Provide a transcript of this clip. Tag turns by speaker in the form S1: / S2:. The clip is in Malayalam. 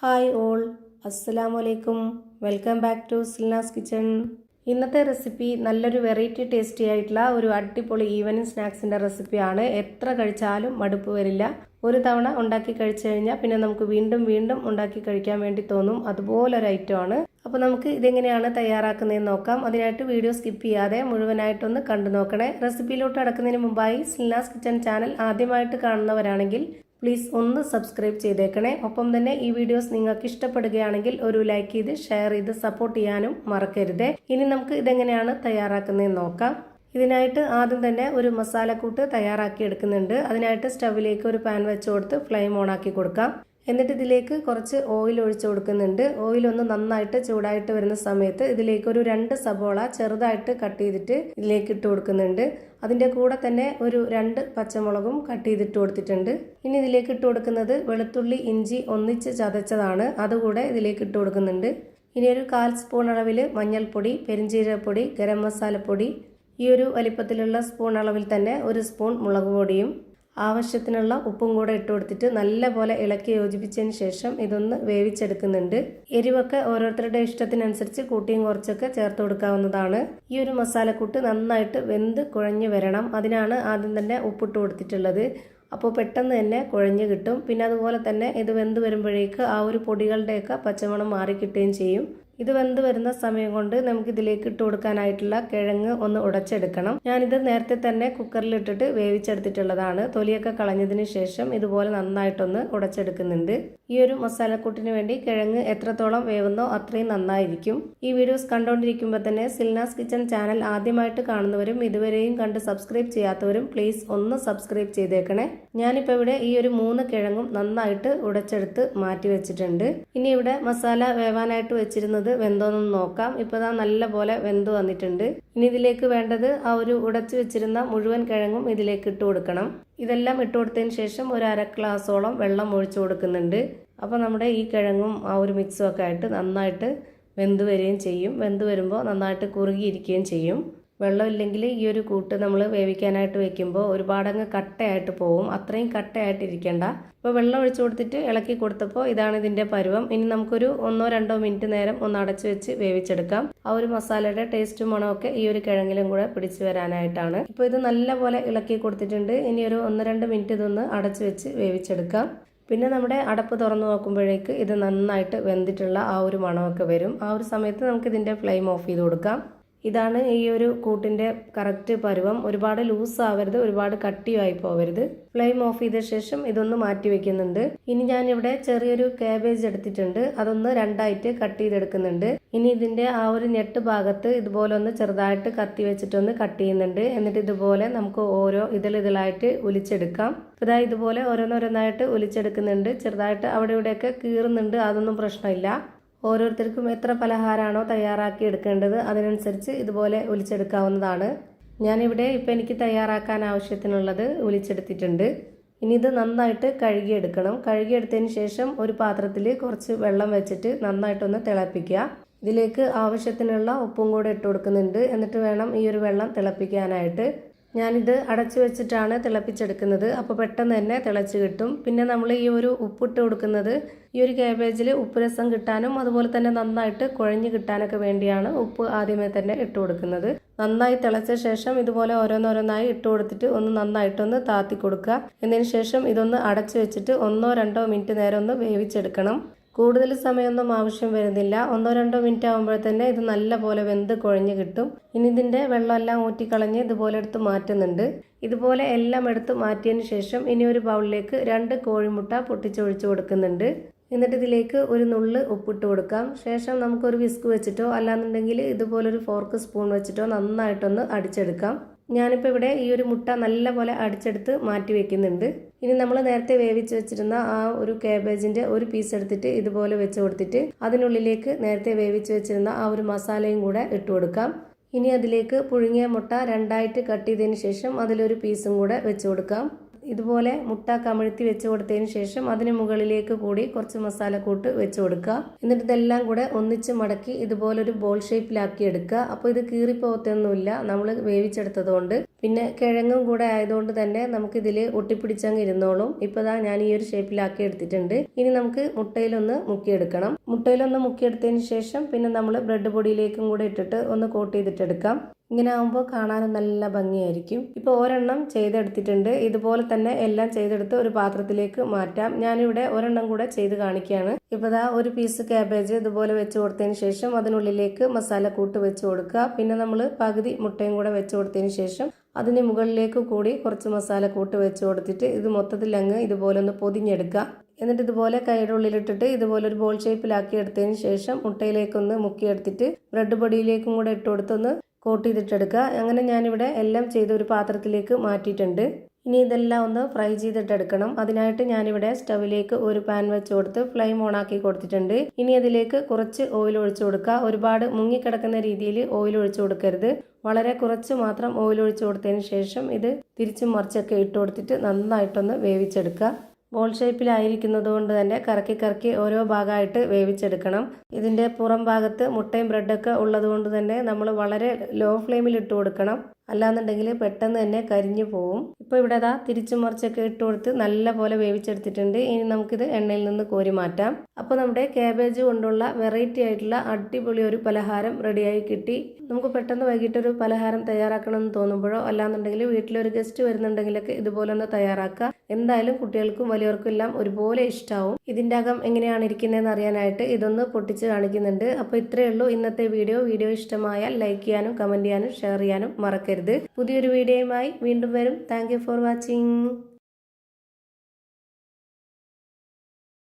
S1: ഹായ് ഓൾ, അസ്സലാമു അലൈക്കും. Welcome back to Silnas kitchen. ഇന്നത്തെ റെസിപ്പി നല്ലൊരു വെറൈറ്റി ടേസ്റ്റി ആയിട്ടുള്ള ഒരു അടിപൊളി ഈവനിങ് സ്നാക്സിൻ്റെ റെസിപ്പിയാണ്. എത്ര കഴിച്ചാലും മടുപ്പ് വരില്ല. ഒരു തവണ ഉണ്ടാക്കി കഴിച്ചു കഴിഞ്ഞാൽ പിന്നെ നമുക്ക് വീണ്ടും വീണ്ടും ഉണ്ടാക്കി കഴിക്കാൻ വേണ്ടി തോന്നും. അതുപോലൊരു ഐറ്റമാണ്. അപ്പോൾ നമുക്ക് ഇതെങ്ങനെയാണ് തയ്യാറാക്കുന്നതെന്ന് നോക്കാം. അതിനായിട്ട് വീഡിയോ സ്കിപ്പ് ചെയ്യാതെ മുഴുവനായിട്ടൊന്ന് കണ്ടു നോക്കണേ. റെസിപ്പിയിലോട്ട് അടക്കുന്നതിന് മുമ്പായി സിൽനാസ് കിച്ചൺ ചാനൽ ആദ്യമായിട്ട് കാണുന്നവരാണെങ്കിൽ പ്ലീസ് ഒന്ന് സബ്സ്ക്രൈബ് ചെയ്തേക്കണേ. ഒപ്പം തന്നെ ഈ വീഡിയോസ് നിങ്ങൾക്ക് ഇഷ്ടപ്പെടുകയാണെങ്കിൽ ഒരു ലൈക്ക് ചെയ്ത് ഷെയർ ചെയ്ത് സപ്പോർട്ട് ചെയ്യാനും മറക്കരുത്. ഇനി നമുക്ക് ഇതെങ്ങനെയാണ് തയ്യാറാക്കുന്നതെന്ന് നോക്കാം. ഇതിനായിട്ട് ആദ്യം തന്നെ ഒരു മസാലക്കൂട്ട് തയ്യാറാക്കി എടുക്കുന്നുണ്ട്. അതിനായിട്ട് സ്റ്റവിലേക്ക് ഒരു പാൻ വെച്ച് കൊടുത്ത് ഫ്ലെയിം ഓൺ ആക്കി കൊടുക്കാം. എന്നിട്ട് ഇതിലേക്ക് കുറച്ച് ഓയിൽ ഒഴിച്ചു കൊടുക്കുന്നുണ്ട്. ഓയിൽ ഒന്ന് നന്നായിട്ട് ചൂടായിട്ട് വരുന്ന സമയത്ത് ഇതിലേക്ക് ഒരു 2 സബോള ചെറുതായിട്ട് കട്ട് ചെയ്തിട്ട് ഇതിലേക്ക് ഇട്ട് കൊടുക്കുന്നുണ്ട്. അതിൻ്റെ കൂടെ തന്നെ ഒരു 2 പച്ചമുളകും കട്ട് ചെയ്തിട്ട് കൊടുത്തിട്ടുണ്ട്. ഇനി ഇതിലേക്ക് ഇട്ട് കൊടുക്കുന്നത് വെളുത്തുള്ളി ഇഞ്ചി ഒന്നിച്ച് ചതച്ചതാണ്. അതുകൂടെ ഇതിലേക്ക് ഇട്ട് കൊടുക്കുന്നുണ്ട്. ഇനി ഒരു 1/4 സ്പൂൺ അളവിൽ മഞ്ഞൾപ്പൊടി, പെരിഞ്ജീരകപ്പൊടി, ഗരം മസാലപ്പൊടി, ഈ ഒരു വലിപ്പത്തിലുള്ള സ്പൂൺ അളവിൽ തന്നെ 1 സ്പൂൺ മുളക് പൊടിയും ആവശ്യത്തിനുള്ള ഉപ്പും കൂടെ ഇട്ട് കൊടുത്തിട്ട് നല്ലപോലെ ഇളക്കി യോജിപ്പിച്ചതിന് ശേഷം ഇതൊന്ന് വേവിച്ചെടുക്കുന്നുണ്ട്. എരിവൊക്കെ ഓരോരുത്തരുടെ ഇഷ്ടത്തിനനുസരിച്ച് കൂട്ടിയും കുറച്ചൊക്കെ ചേർത്ത് കൊടുക്കാവുന്നതാണ്. ഈ ഒരു മസാലക്കൂട്ട് നന്നായിട്ട് വെന്ത് കുഴഞ്ഞു വരണം. അതിനാണ് ആദ്യം തന്നെ ഉപ്പിട്ട് കൊടുത്തിട്ടുള്ളത്. അപ്പോൾ പെട്ടെന്ന് തന്നെ കുഴഞ്ഞു കിട്ടും. പിന്നെ അതുപോലെ തന്നെ ഇത് വെന്ത് വരുമ്പോഴേക്ക് ആ ഒരു പൊടികളുടെയൊക്കെ പച്ചമണം മാറി കിട്ടുകയും ചെയ്യും. ഇത് വെന്ത് വരുന്ന സമയം കൊണ്ട് നമുക്ക് ഇതിലേക്ക് ഇട്ട് കൊടുക്കാനായിട്ടുള്ള കിഴങ്ങ് ഒന്ന് ഉടച്ചെടുക്കണം. ഞാനിത് നേരത്തെ തന്നെ കുക്കറിലിട്ടിട്ട് വേവിച്ചെടുത്തിട്ടുള്ളതാണ്. തൊലിയൊക്കെ കളഞ്ഞതിന് ശേഷം ഇതുപോലെ നന്നായിട്ടൊന്ന് ഉടച്ചെടുക്കുന്നുണ്ട്. ഈ ഒരു മസാലക്കൂട്ടിന് വേണ്ടി കിഴങ്ങ് എത്രത്തോളം വേവുന്നോ അത്രയും നന്നായിരിക്കും. ഈ വീഡിയോസ് കണ്ടുകൊണ്ടിരിക്കുമ്പോൾ തന്നെ സിൽനാസ് കിച്ചൺ ചാനൽ ആദ്യമായിട്ട് കാണുന്നവരും ഇതുവരെയും കണ്ട് സബ്സ്ക്രൈബ് ചെയ്യാത്തവരും പ്ലീസ് ഒന്ന് സബ്സ്ക്രൈബ് ചെയ്തേക്കണേ. ഞാനിപ്പോൾ ഇവിടെ ഈ ഒരു 3 കിഴങ്ങും നന്നായിട്ട് ഉടച്ചെടുത്ത് മാറ്റി വെച്ചിട്ടുണ്ട്. ഇനി ഇവിടെ മസാല വേവാനായിട്ട് വെച്ചിരുന്നത് വെന്തോന്ന് നോക്കാം. ഇപ്പോൾ ഇതാ നല്ല പോലെ വെന്ത് വന്നിട്ടുണ്ട്. ഇനി ഇതിലേക്ക് വേണ്ടത് ആ ഒരു ഉടച്ചു വെച്ചിരുന്ന മുഴുവൻ കിഴങ്ങും ഇതിലേക്ക് ഇട്ട് കൊടുക്കണം. ഇതെല്ലാം ഇട്ട് കൊടുത്തതിന് ശേഷം ഒരു 1/2 ഗ്ലാസോളം വെള്ളം ഒഴിച്ചു കൊടുക്കുന്നുണ്ട്. അപ്പോൾ നമ്മുടെ ഈ കിഴങ്ങും ആ ഒരു മിക്സും ഒക്കെ ആയിട്ട് നന്നായിട്ട് വെന്ത് വരികയും ചെയ്യും. വെന്ത് വരുമ്പോൾ നന്നായിട്ട് കുറുകിയിരിക്കുകയും ചെയ്യും. വെള്ളമില്ലെങ്കിൽ ഈ ഒരു കൂട്ട് നമ്മൾ വേവിക്കാനായിട്ട് വെക്കുമ്പോൾ ഒരുപാടങ്ങ് കട്ടയായിട്ട് പോകും. അത്രയും കട്ടയായിട്ടിരിക്കേണ്ട. ഇപ്പോൾ വെള്ളം ഒഴിച്ചു കൊടുത്തിട്ട് ഇളക്കി കൊടുത്തപ്പോൾ ഇതാണ് ഇതിൻ്റെ പരുവം. ഇനി നമുക്കൊരു 1-2 മിനിറ്റ് നേരം ഒന്ന് അടച്ചു വെച്ച് വേവിച്ചെടുക്കാം. ആ ഒരു മസാലയുടെ ടേസ്റ്റും മണമൊക്കെ ഈ ഒരു കിഴങ്ങിലും കൂടെ പിടിച്ചു വരാനായിട്ടാണ്. ഇപ്പോൾ ഇത് നല്ലപോലെ ഇളക്കി കൊടുത്തിട്ടുണ്ട്. ഇനി ഒരു 1-2 മിനിറ്റ് ഇതൊന്ന് അടച്ചു വെച്ച് വേവിച്ചെടുക്കാം. പിന്നെ നമ്മുടെ അടപ്പ് തുറന്നു നോക്കുമ്പോഴേക്ക് ഇത് നന്നായിട്ട് വെന്തിട്ടുള്ള ആ ഒരു മണമൊക്കെ വരും. ആ ഒരു സമയത്ത് നമുക്ക് ഇതിൻ്റെ ഫ്ലെയിം ഓഫ് ചെയ്ത് കൊടുക്കാം. ഇതാണ് ഈ ഒരു കൂട്ടിൻ്റെ കറക്റ്റ് പരുവം. ഒരുപാട് ലൂസ് ആവരുത്, ഒരുപാട് കട്ടിയായി പോവരുത്. ഫ്ലെയിം ഓഫ് ചെയ്ത ശേഷം ഇതൊന്ന് മാറ്റി വെക്കുന്നുണ്ട്. ഇനി ഞാനിവിടെ ചെറിയൊരു കാബേജ് എടുത്തിട്ടുണ്ട്. അതൊന്ന് 2ആയിട്ട് കട്ട് ചെയ്തെടുക്കുന്നുണ്ട്. ഇനി ഇതിൻ്റെ ആ ഒരു ഞെട്ട് ഭാഗത്ത് ഇതുപോലെ ഒന്ന് ചെറുതായിട്ട് കത്തി വെച്ചിട്ടൊന്ന് കട്ട് ചെയ്യുന്നുണ്ട്. എന്നിട്ട് ഇതുപോലെ നമുക്ക് ഓരോ ഇതിലായിട്ട് ഒലിച്ചെടുക്കാം. ഇതാ ഇതുപോലെ ഓരോന്നോരോന്നായിട്ട് ഒലിച്ചെടുക്കുന്നുണ്ട്. ചെറുതായിട്ട് അവിടെ ഇവിടെയൊക്കെ കീറുന്നുണ്ട്. അതൊന്നും പ്രശ്നമില്ല. ഓരോരുത്തർക്കും എത്ര പലഹാരമാണോ തയ്യാറാക്കി എടുക്കേണ്ടത് അതിനനുസരിച്ച് ഇതുപോലെ ഒലിച്ചെടുക്കാവുന്നതാണ്. ഞാനിവിടെ ഇപ്പോൾ എനിക്ക് തയ്യാറാക്കാൻ ആവശ്യത്തിനുള്ളത് ഒലിച്ചെടുത്തിട്ടുണ്ട്. ഇനി ഇത് നന്നായിട്ട് കഴുകിയെടുക്കണം. കഴുകിയെടുത്തതിന് ശേഷം ഒരു പാത്രത്തിൽ കുറച്ച് വെള്ളം വെച്ചിട്ട് നന്നായിട്ടൊന്ന് തിളപ്പിക്കുക. ഇതിലേക്ക് ആവശ്യത്തിനുള്ള ഉപ്പും കൂടെ ഇട്ട് കൊടുക്കുന്നുണ്ട്. എന്നിട്ട് വേണം ഈ ഒരു വെള്ളം തിളപ്പിക്കാനായിട്ട്. ഞാനിത് അടച്ചു വെച്ചിട്ടാണ് തിളപ്പിച്ചെടുക്കുന്നത്. അപ്പോൾ പെട്ടെന്ന് തന്നെ തിളച്ച് കിട്ടും. പിന്നെ നമ്മൾ ഈ ഒരു ഉപ്പിട്ട് കൊടുക്കുന്നത് ഈ ഒരു കാബേജിൽ ഉപ്പ് രസം കിട്ടാനും അതുപോലെ തന്നെ നന്നായിട്ട് കുഴഞ്ഞു കിട്ടാനൊക്കെ വേണ്ടിയാണ് ഉപ്പ് ആദ്യമേ തന്നെ ഇട്ട് കൊടുക്കുന്നത്. നന്നായി തിളച്ച ശേഷം ഇതുപോലെ ഓരോന്നോരോന്നായി ഇട്ട് കൊടുത്തിട്ട് ഒന്ന് നന്നായിട്ടൊന്ന് താത്തി കൊടുക്കുക. എന്നതിന് ശേഷം ഇതൊന്ന് അടച്ചു വെച്ചിട്ട് 1-2 മിനിറ്റ് നേരം ഒന്ന് വേവിച്ചെടുക്കണം. കൂടുതൽ സമയമൊന്നും ആവശ്യം വരുന്നില്ല. 1-2 മിനിറ്റ് ആകുമ്പോൾ തന്നെ ഇത് നല്ല പോലെ വെന്ത് കുഴഞ്ഞു കിട്ടും. ഇനി ഇതിൻ്റെ വെള്ളമെല്ലാം ഊറ്റിക്കളഞ്ഞ് ഇതുപോലെ എടുത്ത് മാറ്റുന്നുണ്ട്. ഇതുപോലെ എല്ലാം എടുത്ത് മാറ്റിയതിന് ശേഷം ഇനി ഒരു ബൗളിലേക്ക് 2 കോഴിമുട്ട പൊട്ടിച്ചൊഴിച്ച് കൊടുക്കുന്നുണ്ട്. എന്നിട്ട് ഇതിലേക്ക് ഒരു നുള്ള് ഉപ്പിട്ട് കൊടുക്കാം. ശേഷം നമുക്കൊരു വിസ്ക് വെച്ചിട്ടോ അല്ലാന്നുണ്ടെങ്കിൽ ഇതുപോലൊരു ഫോർക്ക് സ്പൂൺ വെച്ചിട്ടോ നന്നായിട്ടൊന്ന് അടിച്ചെടുക്കാം. ഞാനിപ്പോൾ ഇവിടെ ഈ ഒരു മുട്ട നല്ലപോലെ അടിച്ചെടുത്ത് മാറ്റി വെക്കുന്നുണ്ട്. ഇനി നമ്മൾ നേരത്തെ വേവിച്ച് വെച്ചിരുന്ന ആ ഒരു കാബേജിൻ്റെ ഒരു പീസ് എടുത്തിട്ട് ഇതുപോലെ വെച്ച് കൊടുത്തിട്ട് അതിനുള്ളിലേക്ക് നേരത്തെ വേവിച്ച് വെച്ചിരുന്ന ആ ഒരു മസാലയും കൂടെ ഇട്ട് കൊടുക്കാം. ഇനി അതിലേക്ക് പുഴുങ്ങിയ മുട്ട 2ആയിട്ട് കട്ട് ചെയ്തതിന് ശേഷം അതിലൊരു പീസും കൂടെ വെച്ച് കൊടുക്കാം. ഇതുപോലെ മുട്ട കമിഴ്ത്തി വെച്ച് കൊടുത്തതിന് ശേഷം അതിന് മുകളിലേക്ക് കൂടി കുറച്ച് മസാലക്കൂട്ട് വെച്ച് കൊടുക്കുക. എന്നിട്ട് ഇതെല്ലാം കൂടെ ഒന്നിച്ച് മടക്കി ഇതുപോലൊരു ബോൾ ഷേപ്പിലാക്കി എടുക്കുക. അപ്പോൾ ഇത് കീറിപ്പോകത്തൊന്നുമില്ല നമ്മൾ വേവിച്ചെടുത്തത് കൊണ്ട്. പിന്നെ കിഴങ്ങും കൂടെ ആയതുകൊണ്ട് തന്നെ നമുക്കിതിൽ ഒട്ടിപ്പിടിച്ചങ്ങ് ഇരുന്നോളും. ഇപ്പോൾ ഞാൻ ഈ ഒരു ഷേപ്പിലാക്കി എടുത്തിട്ടുണ്ട്. ഇനി നമുക്ക് മുട്ടയിലൊന്ന് മുക്കിയെടുക്കണം. മുട്ടയിലൊന്ന് മുക്കിയെടുത്തതിന് ശേഷം പിന്നെ നമ്മൾ ബ്രെഡ് പൊടിയിലേക്കും കൂടെ ഇട്ടിട്ട് ഒന്ന് കോട്ട് ചെയ്തിട്ടെടുക്കാം. ഇങ്ങനെ ആകുമ്പോൾ കാണാനും നല്ല ഭംഗിയായിരിക്കും. ഇപ്പോൾ ഒരെണ്ണം ചെയ്തെടുത്തിട്ടുണ്ട്. ഇതുപോലെ തന്നെ എല്ലാം ചെയ്തെടുത്ത് ഒരു പാത്രത്തിലേക്ക് മാറ്റാം. ഞാനിവിടെ ഒരെണ്ണം കൂടെ ചെയ്ത് കാണിക്കുകയാണ്. ഇപ്പോൾ ഒരു പീസ് ക്യാബേജ് ഇതുപോലെ വെച്ച് കൊടുത്തതിന് ശേഷം അതിനുള്ളിലേക്ക് മസാലക്കൂട്ട് വെച്ച് കൊടുക്കുക. പിന്നെ നമ്മൾ പകുതി മുട്ടയും കൂടെ വെച്ച് കൊടുത്തതിന് ശേഷം അതിന് മുകളിലേക്ക് കൂടി കുറച്ച് മസാലക്കൂട്ട് വെച്ച് കൊടുത്തിട്ട് ഇത് മൊത്തത്തിൽ അങ്ങ് ഇതുപോലെ ഒന്ന് പൊതിഞ്ഞെടുക്കുക. എന്നിട്ട് ഇതുപോലെ കൈയുടെ ഉള്ളിലിട്ടിട്ട് ഇതുപോലെ ഒരു ബോൾ ഷേപ്പിലാക്കി എടുത്തതിന് ശേഷം മുട്ടയിലേക്കൊന്ന് മുക്കിയെടുത്തിട്ട് ബ്രെഡ് പൊടിയിലേക്കും കൂടെ ഇട്ട് കൊടുത്തൊന്ന് കോട്ട് ചെയ്തിട്ടെടുക്കുക. അങ്ങനെ ഞാനിവിടെ എല്ലാം ചെയ്ത് ഒരു പാത്രത്തിലേക്ക് മാറ്റിയിട്ടുണ്ട്. ഇനി ഇതെല്ലാം ഒന്ന് ഫ്രൈ ചെയ്തിട്ടെടുക്കണം. അതിനായിട്ട് ഞാനിവിടെ സ്റ്റവിലേക്ക് ഒരു പാൻ വെച്ച് കൊടുത്ത് ഫ്ലെയിം ഓൺ ആക്കി കൊടുത്തിട്ടുണ്ട്. ഇനി അതിലേക്ക് കുറച്ച് ഓയിൽ ഒഴിച്ചു കൊടുക്കുക. ഒരുപാട് മുങ്ങിക്കിടക്കുന്ന രീതിയിൽ ഓയിൽ ഒഴിച്ചു കൊടുക്കരുത്. വളരെ കുറച്ച് മാത്രം ഓയിൽ ഒഴിച്ചു കൊടുത്തതിന് ശേഷം ഇത് തിരിച്ചും മറിച്ചൊക്കെ ഇട്ട് കൊടുത്തിട്ട് നന്നായിട്ടൊന്ന് വേവിച്ചെടുക്കുക. ബോൾ ഷേപ്പിലായിരിക്കുന്നത് കൊണ്ട് തന്നെ കറക്കി ഓരോ ഭാഗമായിട്ട് വേവിച്ചെടുക്കണം. ഇതിൻ്റെ പുറം ഭാഗത്ത് മുട്ടയും ബ്രെഡൊക്കെ ഉള്ളത് കൊണ്ട് തന്നെ നമ്മൾ വളരെ ലോ ഫ്ലെയിമിൽ ഇട്ട് കൊടുക്കണം. അല്ലാന്നുണ്ടെങ്കിൽ പെട്ടെന്ന് തന്നെ കരിഞ്ഞു പോവും. ഇപ്പോൾ ഇവിടെ തിരിച്ചു മറിച്ചൊക്കെ ഇട്ട് കൊടുത്ത് നല്ല പോലെ വേവിച്ചെടുത്തിട്ടുണ്ട്. ഇനി നമുക്കിത് എണ്ണയിൽ നിന്ന് കോരി മാറ്റാം. അപ്പോൾ നമ്മുടെ ക്യാബേജ് കൊണ്ടുള്ള വെറൈറ്റി ആയിട്ടുള്ള അടിപൊളി ഒരു പലഹാരം റെഡിയായി കിട്ടി. നമുക്ക് പെട്ടെന്ന് വൈകിട്ടൊരു പലഹാരം തയ്യാറാക്കണമെന്ന് തോന്നുമ്പോഴോ അല്ലാന്നുണ്ടെങ്കിൽ വീട്ടിലൊരു ഗസ്റ്റ് വരുന്നുണ്ടെങ്കിലൊക്കെ ഇതുപോലെ ഒന്ന് തയ്യാറാക്കുക. എന്തായാലും കുട്ടികൾക്കും വലിയവർക്കും എല്ലാം ഒരുപോലെ ഇഷ്ടമാവും. ഇതിൻ്റെ അകം എങ്ങനെയാണ് ഇരിക്കുന്നതെന്ന് അറിയാനായിട്ട് ഇതൊന്ന് പൊട്ടിച്ച് കാണിക്കുന്നുണ്ട്. അപ്പോൾ ഇത്രയേ ഉള്ളൂ ഇന്നത്തെ വീഡിയോ. വീഡിയോ ഇഷ്ടമായാൽ ലൈക്ക് ചെയ്യാനും കമൻറ്റ് ചെയ്യാനും ഷെയർ ചെയ്യാനും മറക്കരുത്. പുതിയൊരു വീഡിയോയുമായി വീണ്ടും വരും. Thank you for watching.